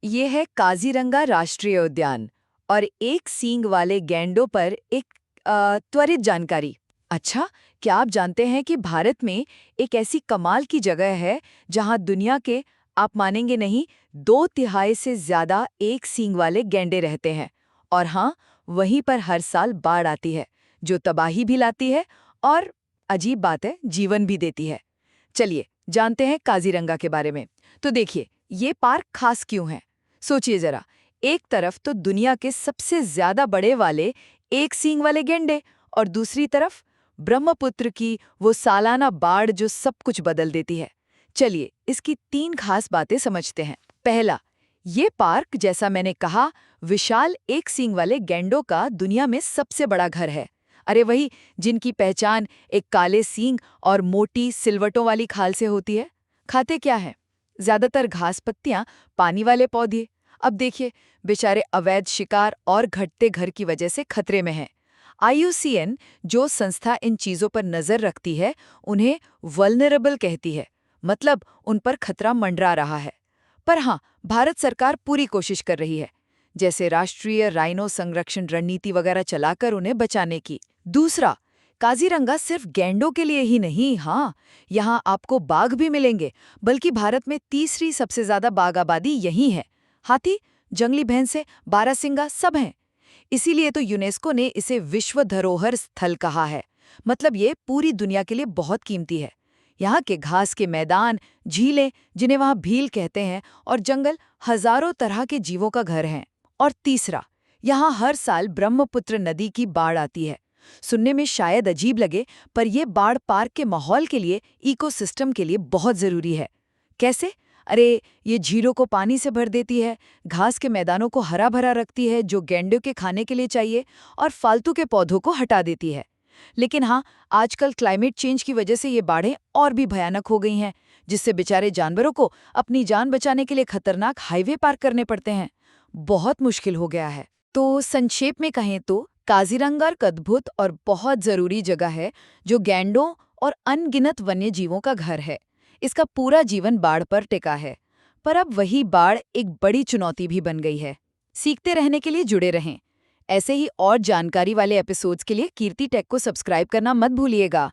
ये है काजीरंगा राष्ट्रीय उद्यान और एक सींग वाले गैंडों पर एक त्वरित जानकारी। अच्छा, क्या आप जानते हैं कि भारत में एक ऐसी कमाल की जगह है जहां दुनिया के, आप मानेंगे नहीं, 2/3 से ज्यादा एक सींग वाले गैंडे रहते हैं। और हाँ, वहीं पर हर साल बाढ़ आती है जो तबाही भी लाती है और, अजीब बात है, जीवन भी देती है। चलिए जानते हैं काजीरंगा के बारे में। तो देखिए, ये पार्क खास क्यों है। सोचिए जरा, एक तरफ तो दुनिया के सबसे ज्यादा बड़े वाले एक सींग वाले गैंडे और दूसरी तरफ ब्रह्मपुत्र की वो सालाना बाढ़ जो सब कुछ बदल देती है। चलिए इसकी 3 खास बातें समझते हैं। पहला, ये पार्क, जैसा मैंने कहा, विशाल एक सींग वाले गैंडों का दुनिया में सबसे बड़ा घर है। अरे वही, जिनकी पहचान एक काले सींग और मोटी सिलवटों वाली खाल से होती है। खाते क्या है? ज्यादातर घास पत्तियां, पानी वाले पौधे। अब देखिए, बेचारे अवैध शिकार और घटते घर की वजह से खतरे में हैं। आईयूसीएन, जो संस्था इन चीजों पर नजर रखती है, उन्हें वल्नरेबल कहती है, मतलब उन पर खतरा मंडरा रहा है। पर हाँ, भारत सरकार पूरी कोशिश कर रही है, जैसे राष्ट्रीय राइनो संरक्षण रणनीति वगैरह चलाकर उन्हें बचाने की। दूसरा, काजीरंगा सिर्फ गैंडों के लिए ही नहीं, हाँ, यहाँ आपको बाघ भी मिलेंगे, बल्कि भारत में तीसरी सबसे ज्यादा बाघ आबादी यही है। हाथी, जंगली भैंसे, बारहसिंगा सब हैं। इसीलिए तो यूनेस्को ने इसे विश्व धरोहर स्थल कहा है। मतलब ये पूरी दुनिया के लिए बहुत कीमती है। यहाँ के घास के मैदान, झीलें, जिन्हें वहाँ भील कहते हैं, और जंगल हजारों तरह के जीवों का घर हैं। और तीसरा, यहाँ हर साल ब्रह्मपुत्र नदी की बाढ़ आती है। सुनने में शायद अजीब लगे, पर यह बाढ़ पार्क के माहौल के लिए, इकोसिस्टम के लिए बहुत जरूरी है। कैसे? अरे, ये झीलों को पानी से भर देती है, घास के मैदानों को हरा भरा रखती है जो गैंडों के खाने के लिए चाहिए, और फालतू के पौधों को हटा देती है। लेकिन हाँ, आजकल क्लाइमेट चेंज की वजह से ये बाढ़ें और भी भयानक हो गई हैं, जिससे बेचारे जानवरों को अपनी जान बचाने के लिए खतरनाक हाईवे पार करने पड़ते हैं। बहुत मुश्किल हो गया है। तो संक्षेप में कहें तो काजीरंगा एक अद्भुत और बहुत जरूरी जगह है जो गैंडों और अनगिनत वन्य जीवों का घर है। इसका पूरा जीवन बाढ़ पर टिका है। पर अब वही बाढ़ एक बड़ी चुनौती भी बन गई है। सीखते रहने के लिए जुड़े रहें। ऐसे ही और जानकारी वाले एपिसोड्स के लिए कीर्ति टेक को सब्सक्राइब करना मत भूलिएगा।